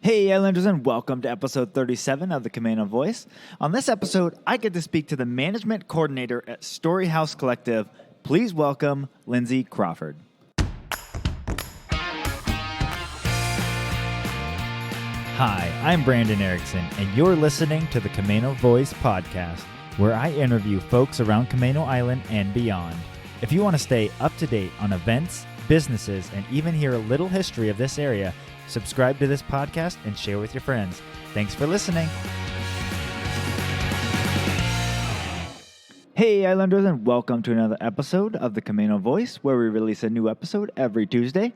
Hey Islanders, and welcome to episode 37 of the Camano Voice. On this episode, I get to speak to the management coordinator at Storyhouse Collective. Please welcome Lyndsay Crawford. Hi, I'm Brandon Erickson, and you're listening to the Camano Voice podcast, where I interview folks around Camano Island and beyond. If you want to stay up to date on events, businesses, and even hear a little history of this area, subscribe to this podcast and share with your friends. Thanks for listening. Hey Islanders, and welcome to another episode of the Camano Voice, where we release a new episode every Tuesday.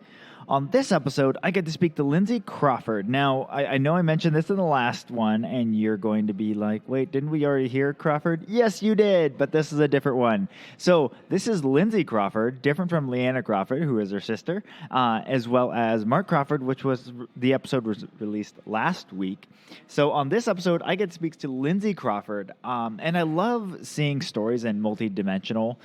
On this episode, I get to speak to Lyndsay Crawford. Now, I know I mentioned this in the last one, and you're going to be like, wait, didn't we already hear Crawford? Yes, you did, but this is a different one. So this is Lyndsay Crawford, different from Leanna Crawford, who is her sister, as well as Mark Crawford, which was the episode was released last week. So on this episode, I get to speak to Lyndsay Crawford, and I love seeing stories in multidimensional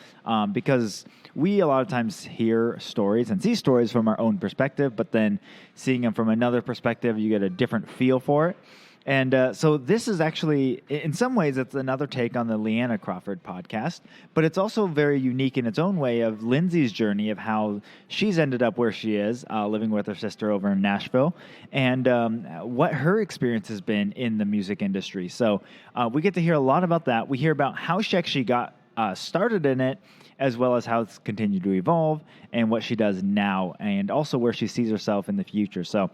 because we a lot of times hear stories and see stories from our own perspective, but then seeing them from another perspective, you get a different feel for it. And so this is actually, in some ways, it's another take on the Leanna Crawford podcast, but it's also very unique in its own way of Lyndsay's journey of how she's ended up where she is, living with her sister over in Nashville, and what her experience has been in the music industry. So we get to hear a lot about that. We hear about how she actually got started in it, as well as how it's continued to evolve and what she does now, and also where she sees herself in the future. So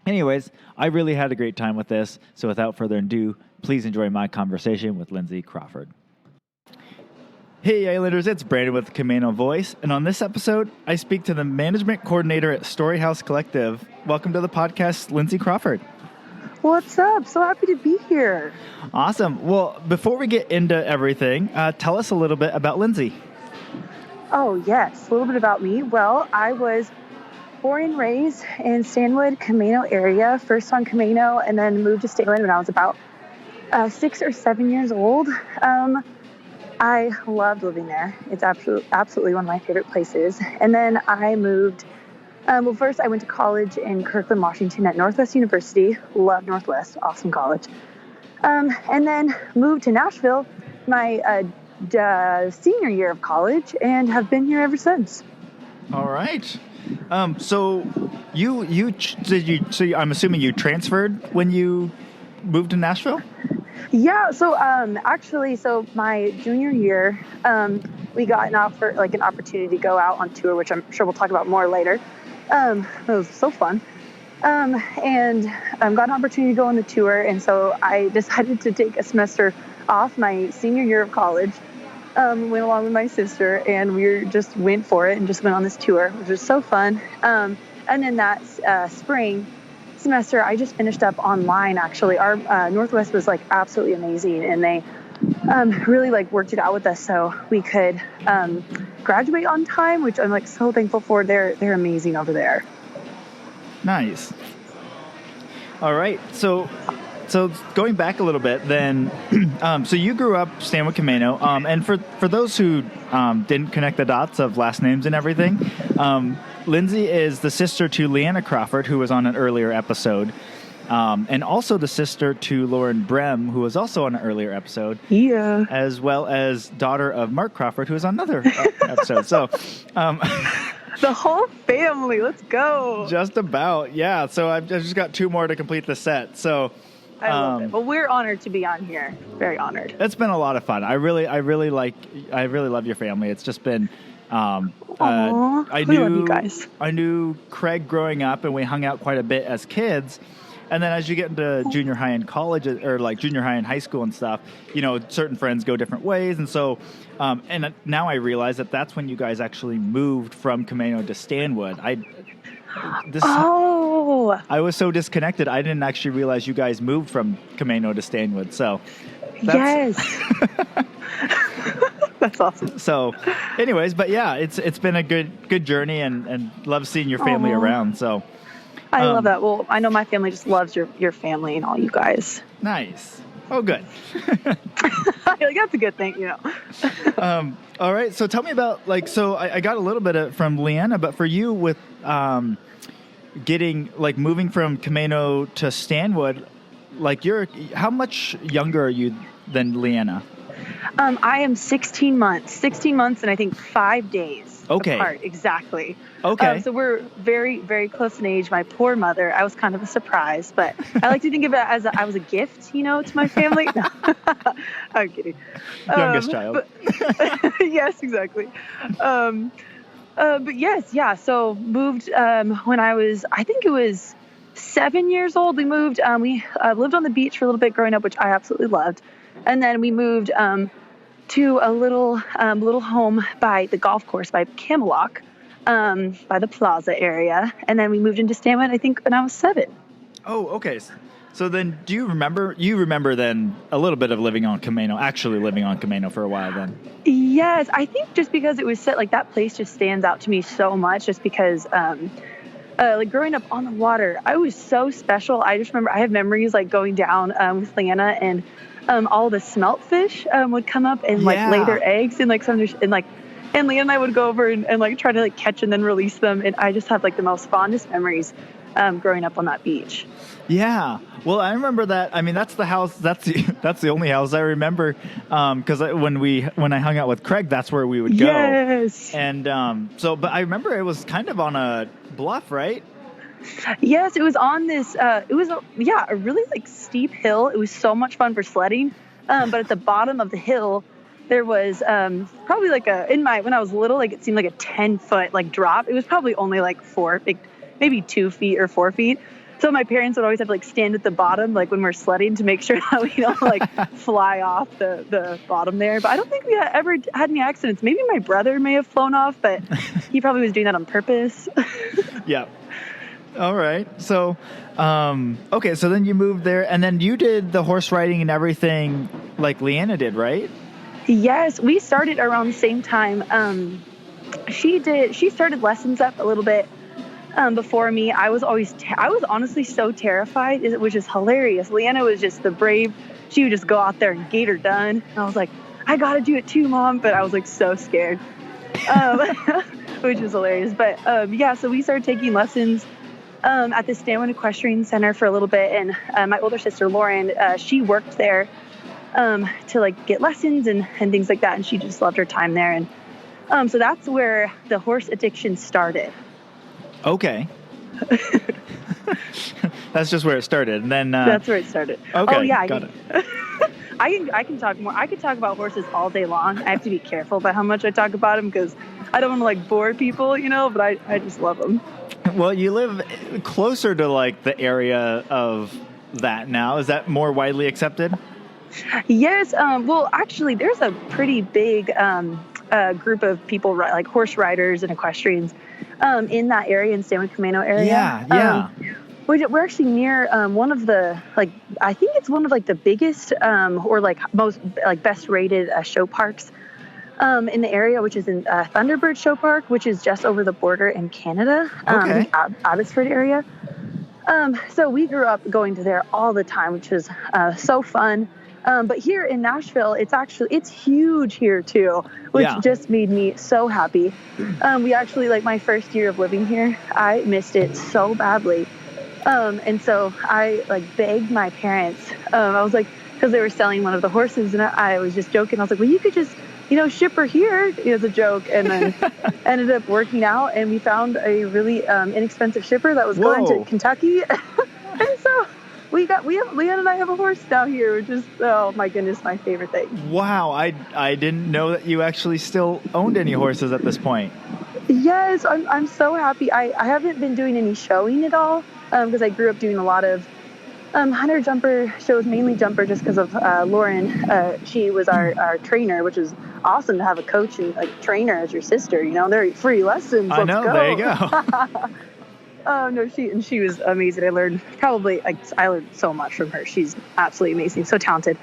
anyways, I really had a great time with this. So without further ado, please enjoy my conversation with Lyndsay Crawford. Hey Islanders, it's Brandon with Camano Voice, and on this episode, I speak to the management coordinator at Storyhouse Collective. Welcome to the podcast, Lyndsay Crawford. What's up? So happy to be here. Awesome. Well, before we get into everything, tell us a little bit about Lyndsay. Oh, yes. A little bit about me. Well, I was born and raised in Stanwood, Camano area, first on Camano, and then moved to Stanwood when I was about 6 or 7 years old. I loved living there. It's absolutely one of my favorite places. And then I moved. First I went to college in Kirkland, Washington at Northwest University. Love Northwest. Awesome college. And then moved to Nashville my senior year of college and have been here ever since. All right. So I'm assuming you transferred when you moved to Nashville? Yeah. So so my junior year, we got an opportunity to go out on tour, which I'm sure we'll talk about more later. It was so fun. And got an opportunity to go on the tour. And so I decided to take a semester off my senior year of college, went along with my sister, and we just went for it and just went on this tour, which was so fun. And then that spring semester, I just finished up online, actually. Our Northwest was absolutely amazing, and they really worked it out with us so we could graduate on time, which I'm so thankful for. They're amazing over there. Nice. All right. So going back a little bit, then, so you grew up Stanwood Camano, and for those who didn't connect the dots of last names and everything, Lyndsay is the sister to Leanna Crawford, who was on an earlier episode, and also the sister to Lauren Brem, who was also on an earlier episode, as well as daughter of Mark Crawford, who was on another episode. So, the whole family, let's go. Just about, yeah. So I've just got two more to complete the set. So. I love it. Well, we're honored to be on here. Very honored. It's been a lot of fun. I really love your family. It's just been. I love you guys. I knew Craig growing up, and we hung out quite a bit as kids. And then as you get into junior high and college, or junior high and high school and stuff, certain friends go different ways. And so, and now I realize that that's when you guys actually moved from Camano to Stanwood. I was so disconnected. I didn't actually realize you guys moved from Camano to Stanwood. So, yes, that's awesome. So, anyways, but yeah, it's been a good journey, and love seeing your family around. So, I love that. Well, I know my family just loves your family and all you guys. Nice. Oh, good. That's a good thing, All right. So tell me about I got a little bit from Leanna, but for you with moving from Camano to Stanwood, how much younger are you than Leanna? I am 16 months and I think 5 days apart. Exactly. Okay. So we're very, very close in age. My poor mother, I was kind of a surprise, but I like to think of it as I was a gift, to my family. No. I'm kidding. Youngest child. Yes, exactly. But yes, yeah. So moved when I think it was 7 years old. We moved. We lived on the beach for a little bit growing up, which I absolutely loved. And then we moved to a little home by the golf course by Camelot, by the Plaza area. And then we moved into Stanwood, I think, when I was 7. Oh, okay. So then do you remember then a little bit of actually living on Camano for a while then? Yes, I think just because it was set, that place just stands out to me so much just because growing up on the water, I was so special. I just remember I have memories going down with Leanna and all the smelt fish would come up and lay their eggs and and Leanna and I would go over and try to catch and then release them. And I just have the most fondest memories growing up on that beach. Yeah. Well, I remember that. I mean, that's the house. That's the only house I remember. Because when I hung out with Craig, that's where we would go. Yes. And but I remember it was kind of on a bluff, right? Yes, it was on this. It was a really steep hill. It was so much fun for sledding. But at the bottom of the hill, there was probably when I was little, it seemed like a 10-foot drop. It was probably only 4, maybe 2 feet or 4 feet. So my parents would always have to stand at the bottom when we're sledding to make sure that we don't fly off the bottom there. But I don't think we ever had any accidents. Maybe my brother may have flown off, but he probably was doing that on purpose. Yeah. All right. So, okay. So then you moved there, and then you did the horse riding and everything like Leanna did, right? Yes, we started around the same time. She started lessons up a little bit before me. I was honestly so terrified, which is hilarious. Leanna was just the brave. She would just go out there and get her done. And I was like, I got to do it too, Mom. But I was so scared, which is hilarious. But so we started taking lessons at the Stanwood Equestrian Center for a little bit. And my older sister, Lauren, she worked there to get lessons and things like that. And she just loved her time there. And so that's where the horse addiction started. Okay. That's just where it started. And then that's where it started. Okay. Oh yeah, got it. I can talk more. I could talk about horses all day long. I have to be careful about how much I talk about them because I don't want to bore people, but I just love them. Well, you live closer to the area of that now. Is that more widely accepted? Yes. Well, actually, there's a pretty big group of people horse riders and equestrians in that area, in Stanwood Camano area. Yeah. We're actually near one of the I think it's one of the biggest or most best rated show parks in the area, which is in Thunderbird Show Park, which is just over the border in Canada, okay. The Abbotsford area. So we grew up going to there all the time, which was so fun. But here in Nashville, it's huge here too, which just made me so happy. We actually, my first year of living here, I missed it so badly. And so I begged my parents. I was because they were selling one of the horses, and I was just joking. I was well, you could just, ship her here as a joke. And then ended up working out, and we found a really inexpensive shipper that was going to Kentucky. And so Leanna and I have a horse now here, which is, oh my goodness, my favorite thing. Wow, I didn't know that you actually still owned any horses at this point. Yes, I'm so happy. I haven't been doing any showing at all because I grew up doing a lot of hunter jumper shows, mainly jumper, just because of Lauren. She was our trainer, which is awesome to have a coach and trainer as your sister. They're free lessons. I know. Go. There you go. Oh no, she was amazing. I learned so much from her. She's absolutely amazing, so talented.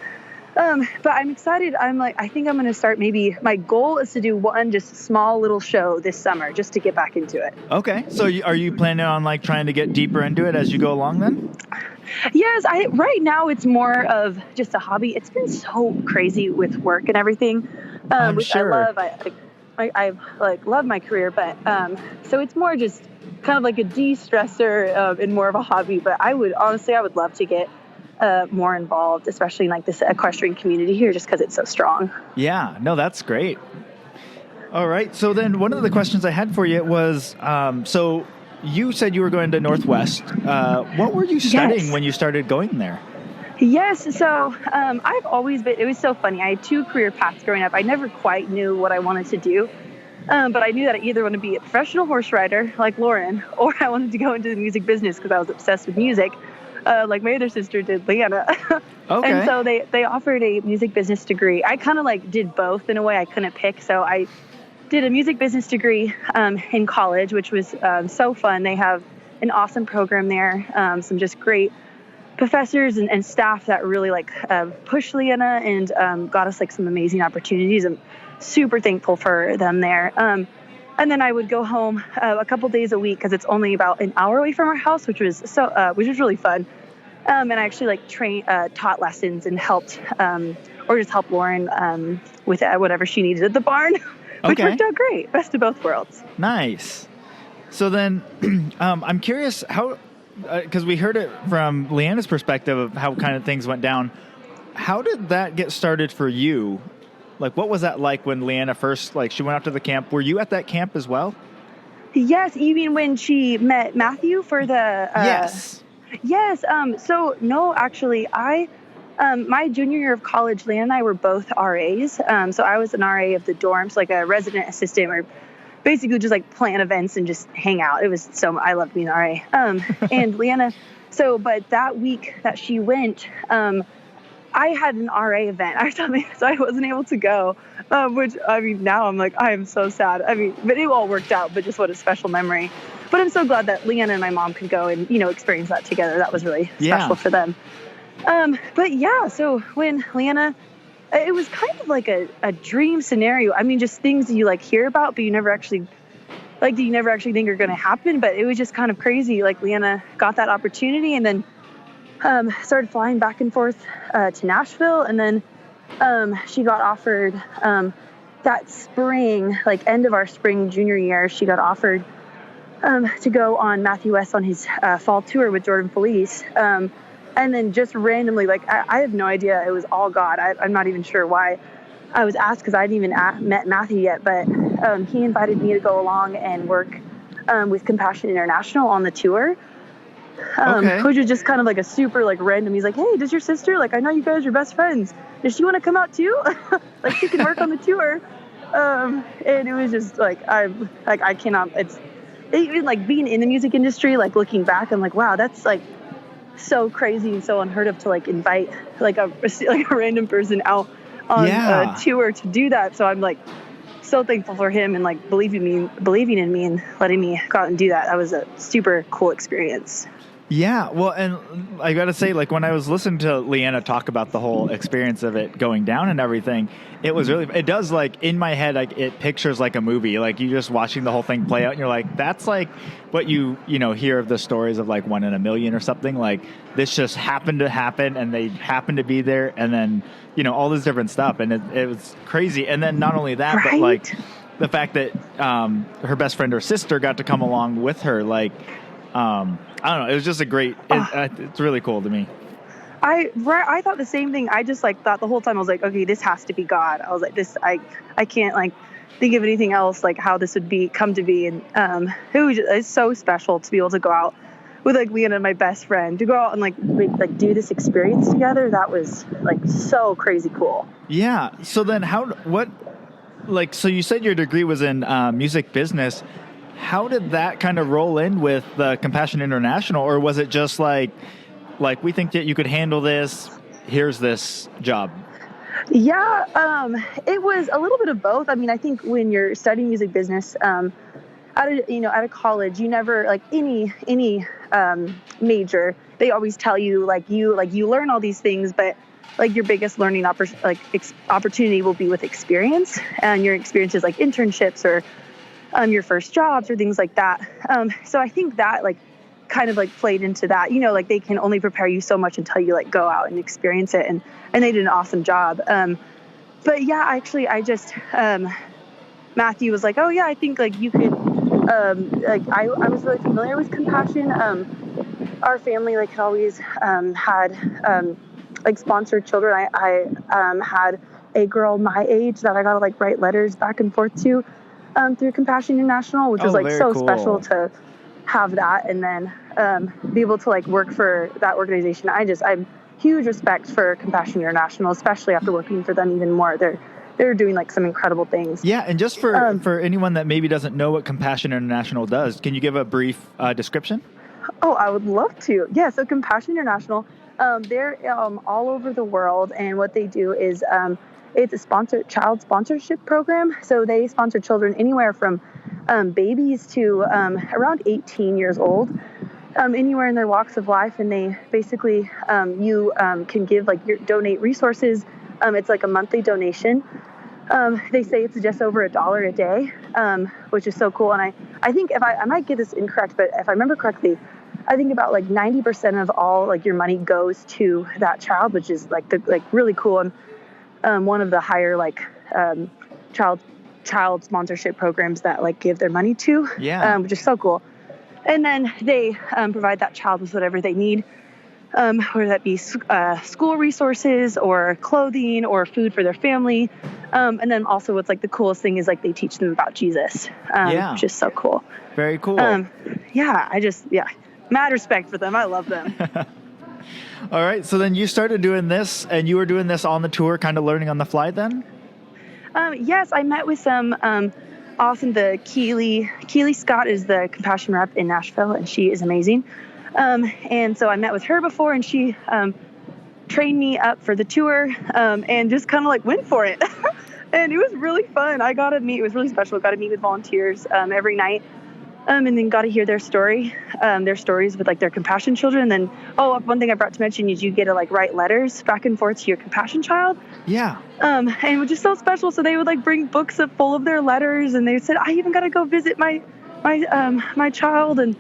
But I'm excited. I think I'm going to start. Maybe my goal is to do one just small little show this summer, just to get back into it. Okay. So are you planning on trying to get deeper into it as you go along then? Yes. Right now it's more of just a hobby. It's been so crazy with work and everything, which sure. I love. I like love my career, but so it's more just kind of like a de-stressor and more of a hobby. But I would love to get more involved, especially in like this equestrian community here, just because it's so strong. Yeah, no, that's great. All right. So then one of the questions I had for you was, so you said you were going to Northwest. What were you studying when you started going there? Yes. So I've always been, it was so funny. I had two career paths growing up. I never quite knew what I wanted to do. But I knew that I either want to be a professional horse rider like Lauren, or I wanted to go into the music business because I was obsessed with music, like my other sister did, Leanna. Okay. And so they offered a music business degree. I kind of like did both in a way. I couldn't pick. So I did a music business degree in college, which was so fun. They have an awesome program there, some just great professors and staff that really like pushed Leanna and got us like some amazing opportunities. I'm super thankful for them there. And then I would go home a couple days a week because it's only about an hour away from our house, which was really fun. And I actually like taught lessons and helped or just helped Lauren with whatever she needed at the barn, which worked out great. Best of both worlds. Nice. So then I'm curious how, because we heard it from Leanna's perspective of how kind of things went down. How did that get started for you? Like, what was that like when Leanna first, like, she went out to the camp? Were you at that camp as well? Yes. You mean when she met Matthew for the... Yes. Yes. So, no, actually, my junior year of college, Leanna and I were both RAs. So I was an RA of the dorms, like a resident assistant, or basically just like plan events and just hang out. It was I loved being an RA. And Leanna, but that week that she went, I had an RA event or something, so I wasn't able to go, which, I mean, now I'm like, I am so sad. I mean, but it all worked out, but just what a special memory. But I'm so glad that Leanna and my mom could go and, experience that together. That was really special for them. But yeah, so when Leanna, it was kind of like a dream scenario. I mean, just things that you like hear about, but you never actually think are going to happen. But it was just kind of crazy. Like Leanna got that opportunity and then started flying back and forth to Nashville. And then she got offered that spring, like end of our spring junior year, she got offered to go on Matthew West on his fall tour with Jordan Felice. And then just randomly, like, I have no idea. It was all God. I'm not even sure why I was asked because I hadn't even met Matthew yet. But he invited me to go along and work with Compassion International on the tour. Which was just kind of like a super like random. He's like, hey, does your sister, like, I know you guys are best friends. Does she want to come out too? Like, she can work on the tour. And it was just like, I cannot, it's even like being in the music industry, like looking back, I'm like, wow, that's like so crazy and so unheard of to like invite like a random person out on a tour to do that. So I'm like so thankful for him and like believing in me and letting me go out and do that. That was a super cool experience. Yeah, well, and I got to say, like, when I was listening to Leanna talk about the whole experience of it going down and everything, it was really, it does, like, in my head, like, it pictures like a movie. Like, you just watching the whole thing play out, and you're like, that's like what you hear of the stories of, like, 1 in a million or something. Like, this just happened to happen, and they happened to be there, and then, all this different stuff. And it was crazy. And then not only that, but, like, the fact that her best friend or sister got to come along with her, like, I don't know. It was just a great. It's really cool to me. I thought the same thing. I just like thought the whole time. I was like, okay, this has to be God. I was like, this. I can't like think of anything else like how this would come to be. And it's so special to be able to go out with like Leanna, my best friend, to go out and like do this experience together. That was like so crazy cool. Yeah. So then so you said your degree was in music business. How did that kind of roll in with the Compassion International, or was it just like we think that you could handle this, here's this job? Yeah, it was a little bit of both. I mean, I think when you're studying music business out of college, you never like any major. They always tell you you learn all these things, but like your biggest learning opportunity will be with experience, and your experiences like internships or your first jobs or things like that. So I think that like kind of like played into that, like they can only prepare you so much until you like go out and experience it. And they did an awesome job. But yeah, actually I just, Matthew was like, oh yeah, I think like you could, like I was really familiar with compassion. Our family like had always had like sponsored children. I had a girl my age that I got to like write letters back and forth to through Compassion International, which was like very so cool. special to have that, and then be able to like work for that organization. I'm huge respect for Compassion International, especially after working for them even more. They're doing like some incredible things. Yeah, and just for anyone that maybe doesn't know what Compassion International does, can you give a brief description? Oh, I would love to. Yeah, so Compassion International, they're all over the world, and what they do is it's a child sponsorship program. So they sponsor children anywhere from babies to around 18 years old, anywhere in their walks of life, and they basically you can give like donate resources. It's like a monthly donation. They say it's just over $1 a day, which is so cool. And I think I might get this incorrect, but if I remember correctly, I think about like 90% of all like your money goes to that child, which is like really cool, and one of the higher like child sponsorship programs that like give their money to, which is so cool. And then they provide that child with whatever they need, whether that be school resources or clothing or food for their family. And then also what's like the coolest thing is like they teach them about Jesus, which is so cool. Very cool. Mad respect for them. I love them. All right. So then you started doing this, and you were doing this on the tour, kind of learning on the fly then? Yes, I met with some awesome. Keely Scott is the Compassion rep in Nashville, and she is amazing. And so I met with her before, and she trained me up for the tour, and just kind of like went for it. And it was really fun. It was really special. I got to meet with volunteers every night, and then got to hear their stories with like their compassion children. And then, one thing I forgot to mention is you get to like write letters back and forth to your compassion child. Yeah. And it was just so special. So they would like bring books full of their letters, and they said, I even got to go visit my child. And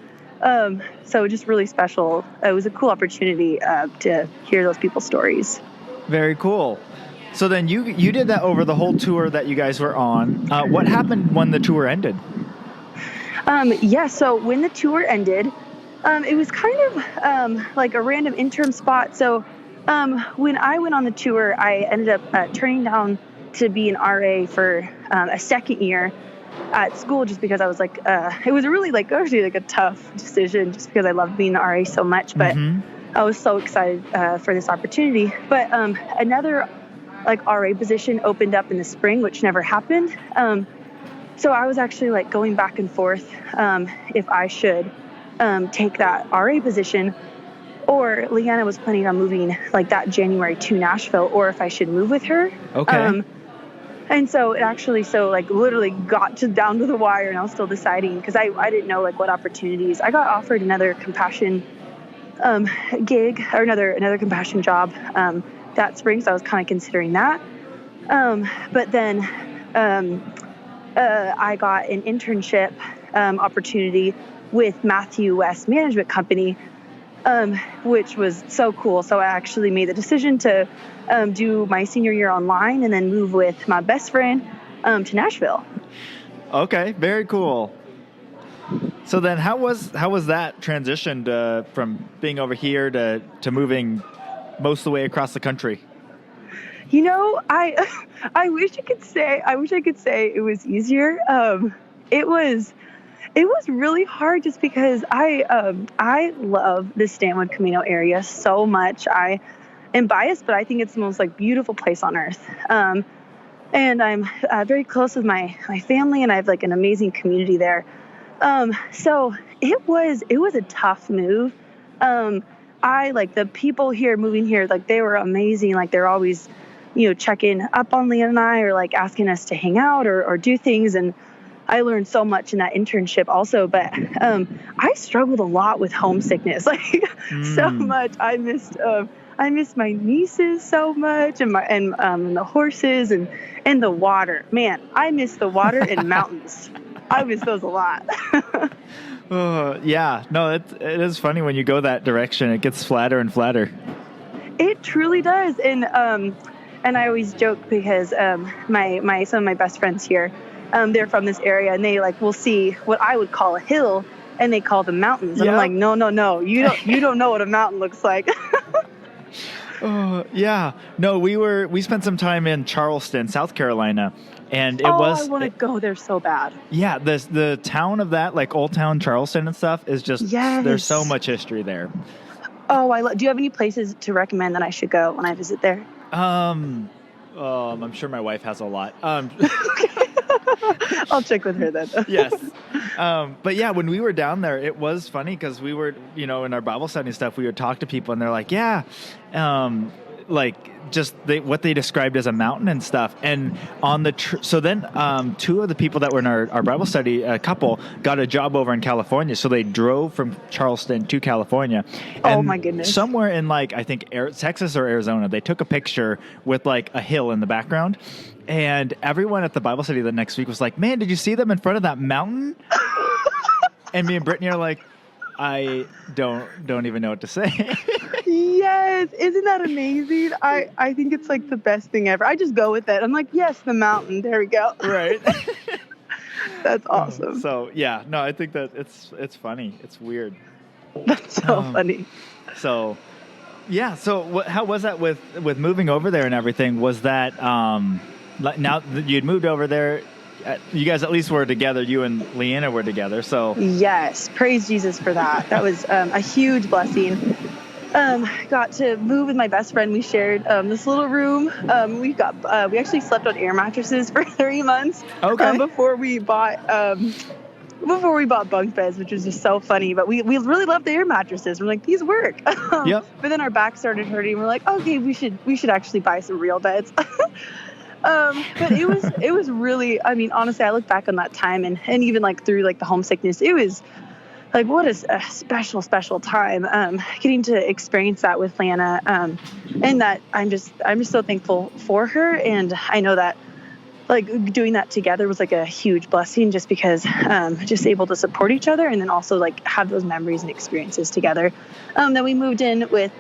so just really special. It was a cool opportunity to hear those people's stories. Very cool. So then you did that over the whole tour that you guys were on. What happened when the tour ended? So when the tour ended, it was kind of like a random interim spot. So when I went on the tour, I ended up turning down to be an RA for a second year at school, just because I was like, it was really like actually like a tough decision, just because I loved being an RA so much. But I was so excited for this opportunity. But another like RA position opened up in the spring, which never happened. So I was actually like going back and forth if I should take that RA position, or Leanna was planning on moving like that January to Nashville, or if I should move with her. Okay. And so it actually literally got down to the wire, and I was still deciding, because I didn't know like what opportunities. I got offered another compassion gig, or another compassion job that spring, so I was kind of considering that. But then I got an internship opportunity with Matthew West Management Company, which was so cool. So I actually made the decision to do my senior year online, and then move with my best friend to Nashville. Okay, very cool. So then how was that transition from being over here to moving most of the way across the country? You know, I wish I could say it was easier. It was really hard, just because I love the Stanwood Camino area so much. I am biased, but I think it's the most like beautiful place on earth. And I'm very close with my family, and I have like an amazing community there. So it was a tough move. I like the people here moving here, like they were amazing. Like they're always, checking up on Leanna and I, or like asking us to hang out or do things. And I learned so much in that internship also, but I struggled a lot with homesickness, like so much. I missed my nieces so much, and the horses and the water. Man, I miss the water and mountains. I miss those a lot. Yeah, no, it is funny when you go that direction. It gets flatter and flatter. It truly does, and I always joke, because some of my best friends here, they're from this area, and they like will see what I would call a hill, and they call them mountains. And I'm like, no, you don't know what a mountain looks like. Oh, yeah. No, we spent some time in Charleston, South Carolina, and I want to go there so bad. Yeah, the town of that, like Old Town Charleston and stuff, is just, there's so much history there. Oh, do you have any places to recommend that I should go when I visit there? I'm sure my wife has a lot. I'll check with her then. Yes. But yeah, when we were down there, it was funny because we were, in our Bible study stuff, we would talk to people and they're like, what they described as a mountain and stuff. And on the so then two of the people that were in our Bible study, a couple, got a job over in California. So they drove from Charleston to California. And oh my goodness! Somewhere in I think Texas or Arizona, they took a picture with a hill in the background. And everyone at the Bible study the next week was like, "Man, did you see them in front of that mountain?" And me and Brittany are like, "I don't even know what to say." Yes, isn't that amazing? I think it's the best thing ever. I just go with it. I'm like, yes, the mountain. There we go. Right. That's awesome. So yeah, no, I think that it's funny. It's weird. That's so funny. So yeah. So how was that with moving over there and everything? Was that now that you'd moved over there? You guys at least were together. You and Leanna were together. So yes, praise Jesus for that. That was a huge blessing. Got to move with my best friend. We shared this little room. We actually slept on air mattresses for 3 months. Okay. Before we bought bunk beds, which was just so funny. But we really loved the air mattresses. We're like, these work. Yep. But then our back started hurting. We're like, okay, we should actually buy some real beds. But it was really, I mean, honestly, I look back on that time and even through the homesickness, it was what a special time, getting to experience that with Lana, and that I'm just so thankful for her. And I know that doing that together was a huge blessing, just because just able to support each other and then also have those memories and experiences together. Then we moved in with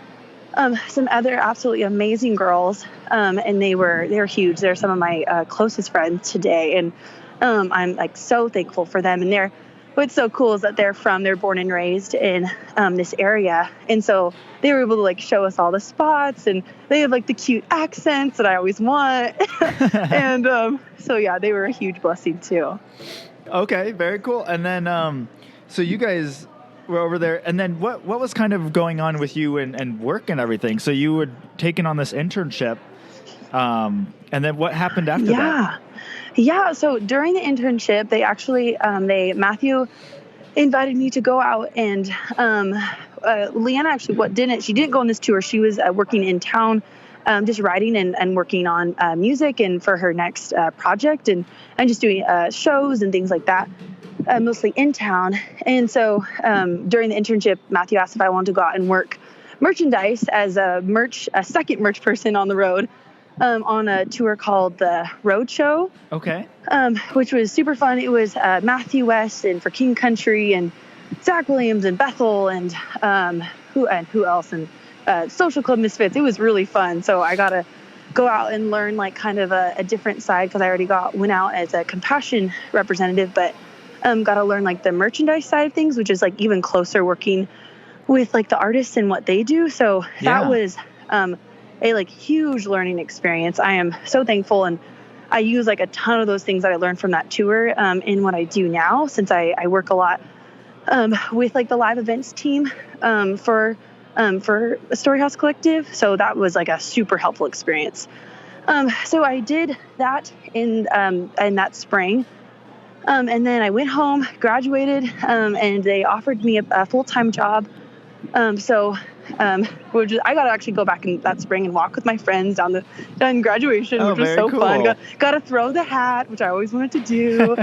some other absolutely amazing girls, and they were huge. They're some of my closest friends today, and I'm so thankful for them. And what's so cool is that they're born and raised in this area, and so they were able to show us all the spots, and they have the cute accents that I always want. And so yeah, they were a huge blessing too. Okay, very cool. And then so you guys were over there, and then what was kind of going on with you and work and everything? So you were taking on this internship, and then what happened after that? Yeah, so during the internship, they actually, Matthew invited me to go out, and Leanna actually she didn't go on this tour. She was working in town, just writing and working on music and for her next project, and just doing shows and things like that, mostly in town. And so during the internship, Matthew asked if I wanted to go out and work merchandise as a second merch person on the road. On a tour called the Road Show. Okay. Which was super fun. It was Matthew West and For King Country and Zach Williams and Bethel and who else, and Social Club Misfits. It was really fun. So I got to go out and learn kind of a different side, because I already went out as a compassion representative, but got to learn the merchandise side of things, which is even closer working with the artists and what they do. So that was a huge learning experience. I am so thankful, and I use a ton of those things that I learned from that tour in what I do now, since I work a lot with the live events team for Storyhouse Collective. So that was a super helpful experience. So I did that in that spring, and then I went home, graduated, and they offered me a full-time job. I got to actually go back in that spring and walk with my friends down graduation, which was so cool. Fun. Got to throw the hat, which I always wanted to do.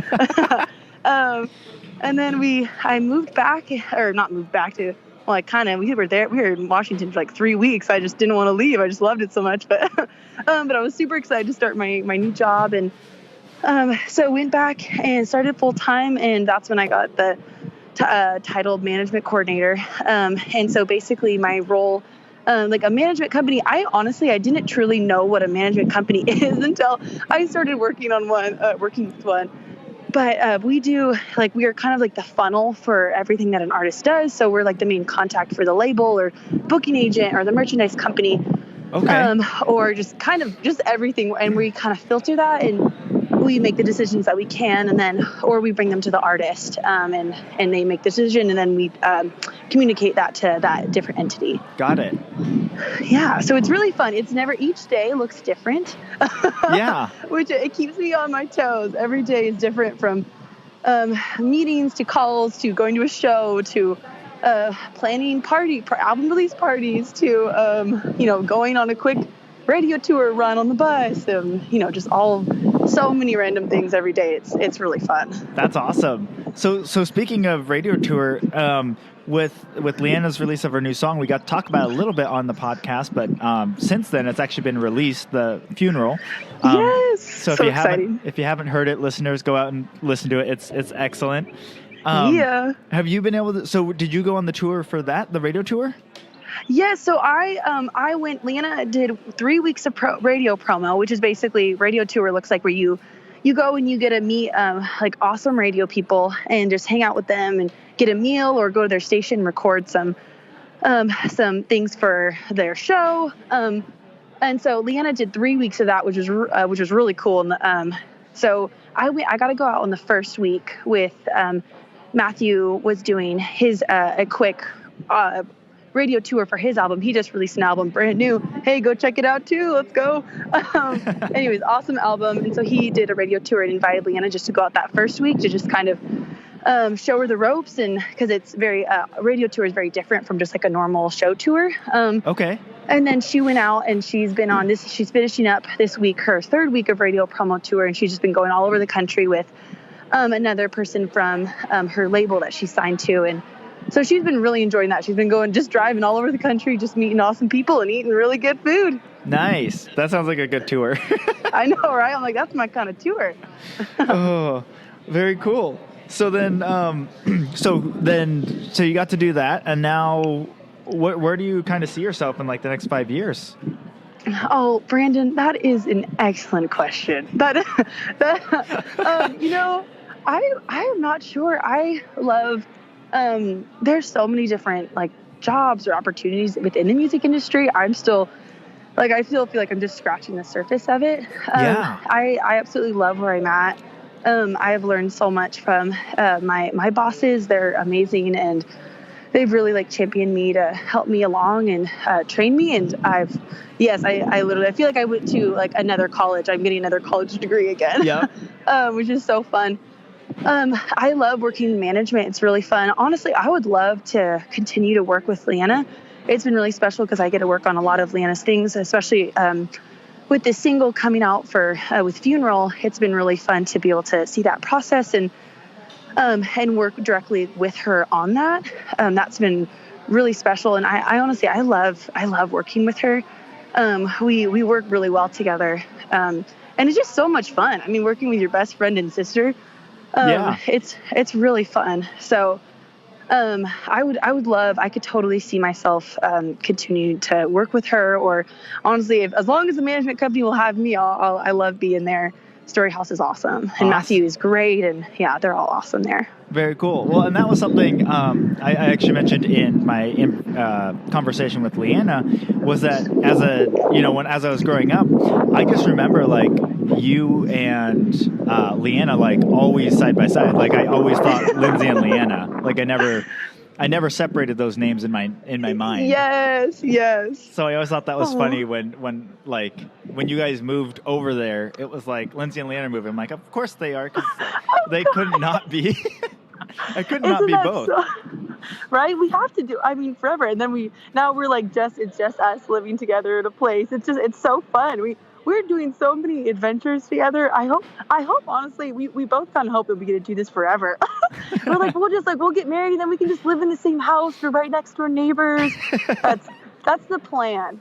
And then I moved back, or not moved back to, we were in Washington for 3 weeks. I just didn't want to leave. I just loved it so much. But I was super excited to start my new job. And so I went back and started full time. And that's when I got the titled management coordinator. And so basically my role, a management company, I didn't truly know what a management company is until I started working with one. But we do, like, we are kind of like the funnel for everything that an artist does. So we're like the main contact for the label or booking agent or the merchandise company. Okay. Or just kind of just everything. And we kind of filter that and we make the decisions that we can, and then, or we bring them to the artist, and they make the decision, and then we communicate that to that different entity. Got it. Yeah, so it's really fun. It's never, each day looks different. Yeah. Which it keeps me on my toes. Every day is different, from meetings to calls to going to a show to planning album release parties to going on a quick radio tour run on the bus, just so many random things every day. It's really fun. That's awesome. So speaking of radio tour, with Leanna's release of her new song, we got to talk about it a little bit on the podcast, but since then it's actually been released, The Funeral. Yes. So exciting. if you haven't heard it, listeners, go out and listen to it. It's excellent. Yeah. Have you been able to? So did you go on the tour for that, the radio tour? Yeah, so I went. Leanna did 3 weeks of radio promo, which is basically radio tour. Looks like where you go and you get to meet like awesome radio people and just hang out with them and get a meal or go to their station and record some things for their show. And so Leanna did 3 weeks of that, which was really cool. And so I got to go out on the first week with Matthew was doing his a quick radio tour for his album. He just released an album, brand new. Hey, go check it out too. Let's go. Anyways, awesome album. And so he did a radio tour and invited Leanna just to go out that first week to just kind of show her the ropes, and because it's very radio tour is very different from just like a normal show tour. Okay. And then she went out and she's been on this. She's finishing up this week her third week of radio promo tour, and she's just been going all over the country with another person from her label that she signed to. And so she's been really enjoying that. She's been just driving all over the country, just meeting awesome people and eating really good food. Nice. That sounds like a good tour. I know, right? I'm like, that's my kind of tour. Oh, very cool. So then, so you got to do that, and now, where do you kind of see yourself in like the next 5 years? Oh, Brandon, that is an excellent question. I am not sure. I love. There's so many different like jobs or opportunities within the music industry. I'm still like, I still feel like I'm just scratching the surface of it. I absolutely love where I'm at. I have learned so much from my bosses. They're amazing, and they've really like championed me to help me along and train me. And I literally, I feel like I went to like another college. I'm getting another college degree again. Yeah. Which is so fun. I love working in management. It's really fun. Honestly, I would love to continue to work with Leanna. It's been really special because I get to work on a lot of Leanna's things, especially with this single coming out with Funeral. It's been really fun to be able to see that process and work directly with her on that. That's been really special. And I honestly, I love working with her. We work really well together. And it's just so much fun. I mean, working with your best friend and sister, it's really fun. So, I could totally see myself, continuing to work with her, or honestly, as long as the management company will have me, I love being there. Storyhouse is awesome. And Matthew is great. And yeah, they're all awesome there. Very cool. Well, and that was something I actually mentioned in my conversation with Leanna, was that as I was growing up, I just remember like you and Leanna like always side by side. Like I always thought Lyndsay and Leanna. Like I never separated those names in my mind. Yes. So I always thought that was funny when you guys moved over there, it was like Lyndsay and Leanna moved. I'm like, of course they are, because they could not be. I could not be both. Right? We have to do. I mean, forever. And then we're like it's just us living together in a place. It's so fun. We're doing so many adventures together. I hope honestly, we both kind of hope that we get to do this forever. We're like, we'll get married and then we can just live in the same house. We're right next door neighbors. That's the plan.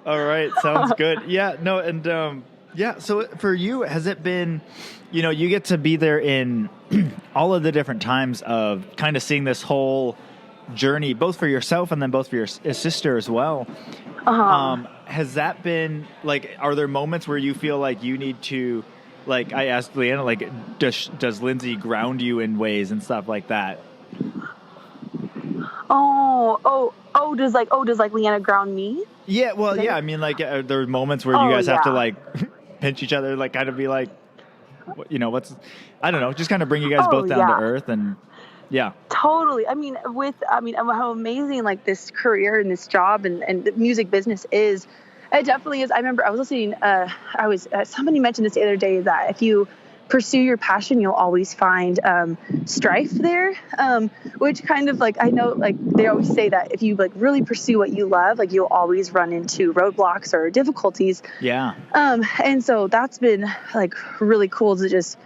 All right. Sounds good. Yeah, no. And, so for you, has it been, you get to be there in all of the different times of kind of seeing this whole journey, both for yourself and then both for your sister as well. Uh-huh. Has that been like, are there moments where you feel like you need to like I asked Leanna, like, does Lyndsay ground you in ways and stuff like that? Does Leanna ground me? Yeah, well, yeah. I mean, like, there are moments where you guys have to like pinch each other, like, kind of be like, I don't know, just kind of bring you guys both down to earth, and yeah. Totally. I mean, how amazing like this career and this job and the music business is. It definitely is. I remember I was listening. Somebody mentioned this the other day that if you pursue your passion, you'll always find strife there, which kind of like, I know, like they always say that if you like really pursue what you love, like you'll always run into roadblocks or difficulties. Yeah. And so that's been like really cool to just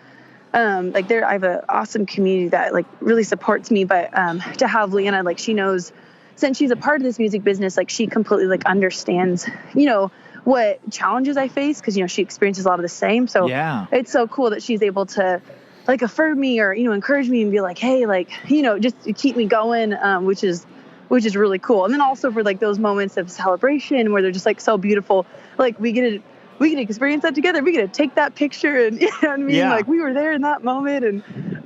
I have an awesome community that like really supports me, but to have Leanna, like she knows, since she's a part of this music business, like she completely like understands, what challenges I face, because she experiences a lot of the same. So it's so cool that she's able to like affirm me or encourage me and be like, hey, like just keep me going, which is really cool. And then also for like those moments of celebration where they're just like so beautiful, like we get to experience that together. We get to take that picture and like we were there in that moment, and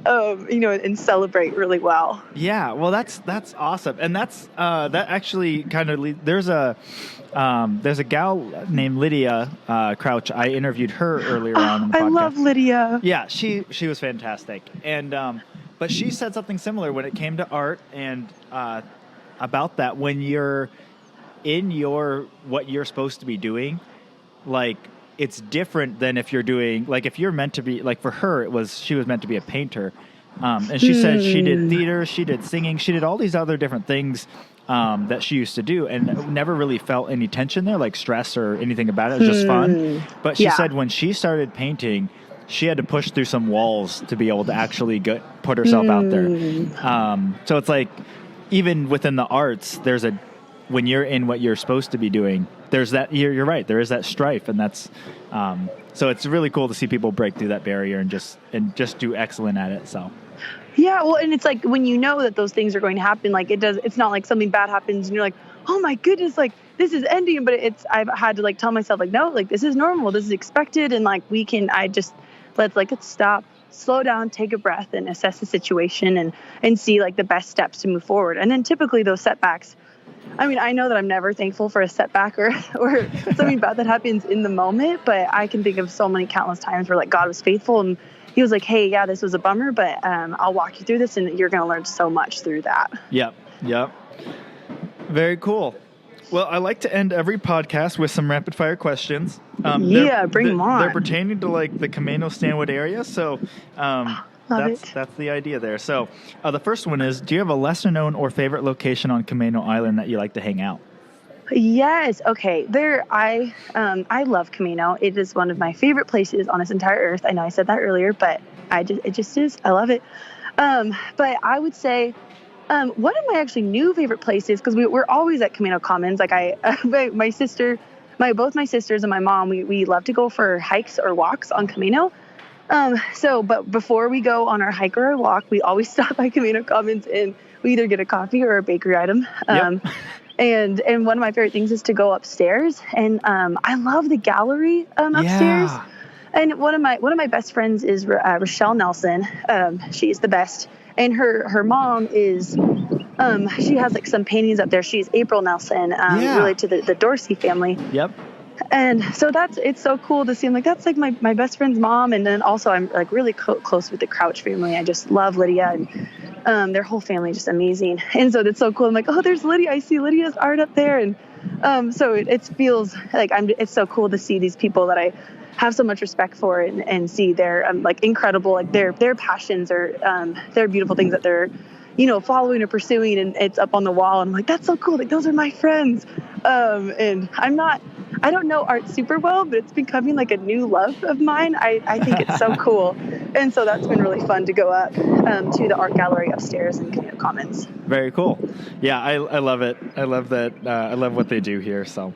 and celebrate really well. Yeah, well, that's awesome, and that's that actually kind of there's a gal named Lydia Crouch. I interviewed her earlier on in the podcast. I love Lydia. Yeah, she was fantastic, and but she said something similar when it came to art and about that when you're in what you're supposed to be doing. Like, it's different than if you're doing, like, if you're meant to be, like, for her, she was meant to be a painter. And she said she did theater, she did singing, she did all these other different things that she used to do, and never really felt any tension there, like stress or anything about it. It was just fun. But she said when she started painting, she had to push through some walls to be able to actually put herself out there. So it's like, even within the arts, when you're in what you're supposed to be doing, there's that, you're right, there is that strife, and that's so it's really cool to see people break through that barrier and just do excellent at it. So yeah, well, and it's like when you know that those things are going to happen, like it's not like something bad happens and you're like, oh my goodness, like this is ending, but I've had to like tell myself like, no, like this is normal, this is expected, and like let's stop, slow down, take a breath, and assess the situation and see like the best steps to move forward. And then typically those setbacks, I mean, I know that I'm never thankful for a setback or something bad that happens in the moment, but I can think of so many countless times where like God was faithful and he was like, hey, yeah, this was a bummer, but I'll walk you through this and you're going to learn so much through that. Yep. Very cool. Well, I like to end every podcast with some rapid fire questions. Bring them on. They're pertaining to like the Camano Stanwood area. So that's the idea there. So the first one is, do you have a lesser known or favorite location on Camano Island that you like to hang out? Yes. Okay. I love Camano. It is one of my favorite places on this entire earth. I know I said that earlier, but it just is. I love it. But I would say, one of my actually new favorite places, because we're always at Camano Commons. Like both my sisters and my mom, we love to go for hikes or walks on Camano. But before we go on our hike or our walk, we always stop by Camano Commons and we either get a coffee or a bakery item. And one of my favorite things is to go upstairs, and I love the gallery upstairs. Yeah. And one of my best friends is Rochelle Nelson. She's the best, and her mom is she has like some paintings up there. She's April Nelson, related to the Dorsey family. Yep. And so it's so cool to see. I'm like, that's like my best friend's mom. And then also I'm like really close with the Crouch family. I just love Lydia, and their whole family, just amazing. And so that's so cool. I'm like, oh, there's Lydia. I see Lydia's art up there. And so it feels like it's so cool to see these people that I have so much respect for and see their like incredible, like their passions or their beautiful things that they're, following or pursuing, and it's up on the wall. And I'm like, that's so cool. Like, those are my friends. And I don't know art super well, but it's becoming like a new love of mine. I think it's so cool. And so that's been really fun to go up to the art gallery upstairs in Camano Commons. Very cool. Yeah, I love it. I love that. I love what they do here. So.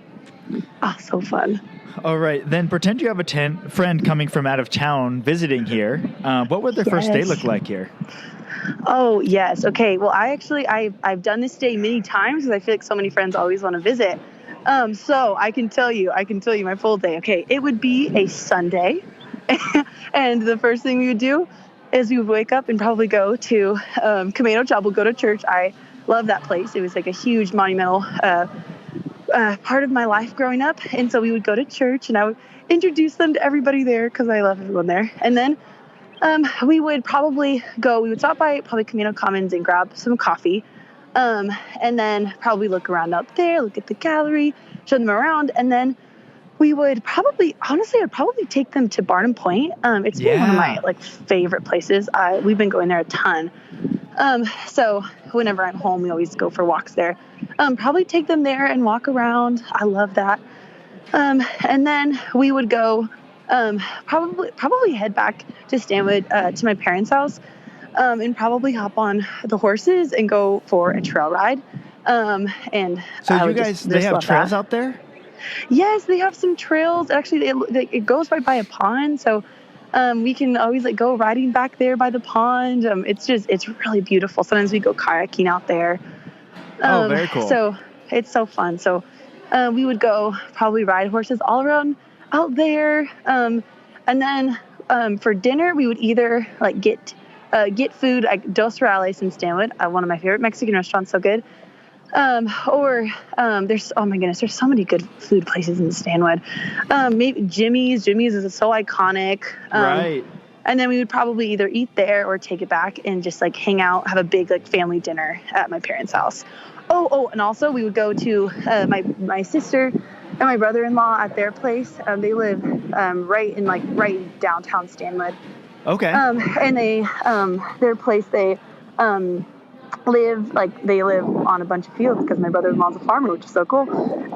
Oh, so fun. All right. Then pretend you have a friend coming from out of town visiting here. What would their first day look like here? Oh, yes. Okay. Well, I've done this day many times because I feel like so many friends always want to visit. So I can tell you my full day. Okay. It would be a Sunday, And the first thing we would do is we would wake up and probably go to Camano Job. We'll go to church. I love that place. It was like a huge monumental part of my life growing up. And so we would go to church, and I would introduce them to everybody there because I love everyone there. And then we would stop by probably Camino Commons and grab some coffee. And then probably look around out there, look at the gallery, show them around. And then we would I'd probably take them to Barnum Point. It's been one of my favorite places. We've been going there a ton. So whenever I'm home, we always go for walks there. Probably take them there and walk around. I love that. And then we would go, probably head back to Stanwood, to my parents' house, and probably hop on the horses and go for a trail ride. And so you guys, they have trails out there? Yes, they have some trails. Actually, it goes right by a pond, so we can always go riding back there by the pond. It's really beautiful. Sometimes we go kayaking out there. Very cool. So it's so fun. So we would go probably ride horses all around out there. And then for dinner, we would either get food at Dos Reales in Stanwood, one of my favorite Mexican restaurants, so good. Or there's so many good food places in Stanwood. Maybe Jimmy's is so iconic. Right. And then we would probably either eat there or take it back and just hang out, have a big family dinner at my parents' house. And also we would go to my sister and my brother-in-law at their place. They live right in downtown Stanwood. Okay. And they their place they live on a bunch of fields because my brother-in-law's a farmer, which is so cool.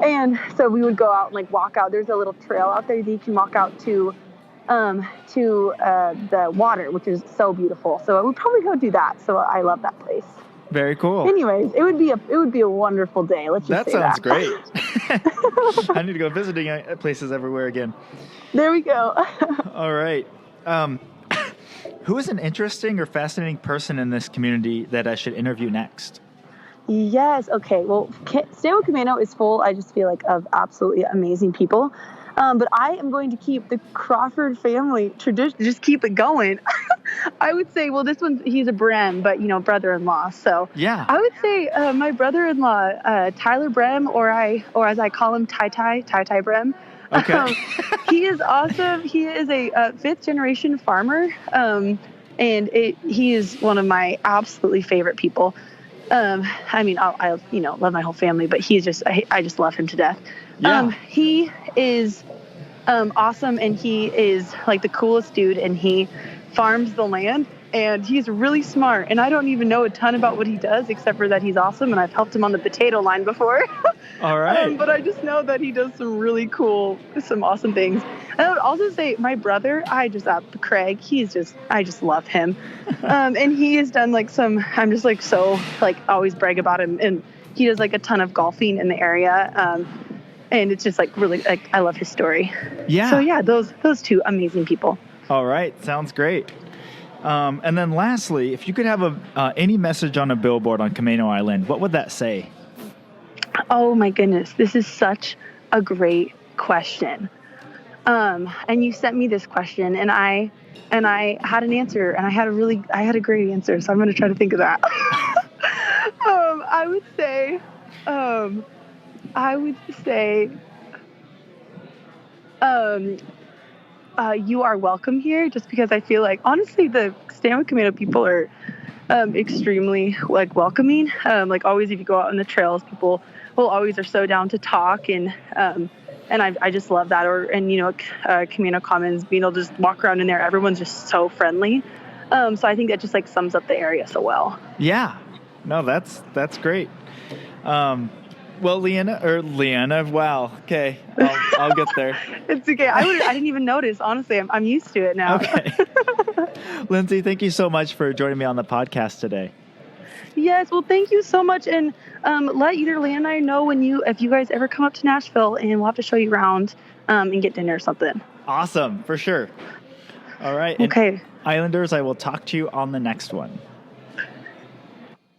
And so we would go out and walk out. There's a little trail out there that you can walk out to the water, which is so beautiful. So we'd probably go do that. So I love that place. Very cool. Anyways, it would be a wonderful day. Let's just say that. Sounds great. I need to go visiting places everywhere again. There we go. All right. Who is an interesting or fascinating person in this community that I should interview next? Yes. Okay. Well, Stanwood Camano is full, I just feel of absolutely amazing people. But I am going to keep the Crawford family tradition, just keep it going. I would say, he's a Brem, but, brother-in-law. So yeah, I would say my brother-in-law, Tyler Brem, or as I call him, Ty Brem. Okay. He is awesome. He is a fifth-generation farmer, and he is one of my absolutely favorite people. I love my whole family, but I just love him to death. Yeah. He is awesome, and he is the coolest dude, and he farms the land, and he's really smart, and I don't even know a ton about what he does except for that he's awesome, and I've helped him on the potato line before. All right. But I just know that he does some really cool, some awesome things. And I would also say my brother, Craig, I just love him. And he has done I'm just so always brag about him, and he does a ton of golfing in the area. And it's just really I love his story. Yeah. So yeah, those two amazing people. All right. Sounds great. And then lastly, if you could have any message on a billboard on Camano Island, what would that say? Oh my goodness. This is such a great question. And you sent me this question, and I had an answer, and I had a great answer. So I'm going to try to think of that. I would say, you are welcome here, just because I feel honestly, the Stanwood Camano people are extremely welcoming. Always, if you go out on the trails, people will always are so down to talk, and I just love that. Camano Commons, being able to just walk around in there, everyone's just so friendly. So I think that just sums up the area so well. Yeah, no, that's great. Well, Leanna, wow. Okay, I'll get there. It's okay. I didn't even notice. Honestly, I'm used to it now. Okay. Lyndsay, thank you so much for joining me on the podcast today. Yes, well, thank you so much, and let either Leanna and I know if you guys ever come up to Nashville, and we'll have to show you around and get dinner or something. Awesome, for sure. All right. Okay. And Islanders, I will talk to you on the next one.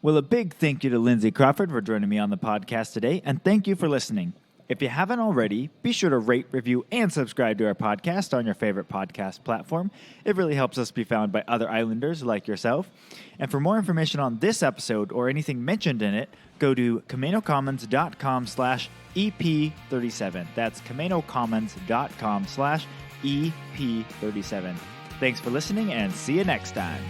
Well, a big thank you to Lyndsay Crawford for joining me on the podcast today, and thank you for listening. If you haven't already, be sure to rate, review, and subscribe to our podcast on your favorite podcast platform. It really helps us be found by other islanders like yourself. And for more information on this episode or anything mentioned in it, go to CamanoCommons.com/EP37. That's CamanoCommons.com/EP37. Thanks for listening and see you next time.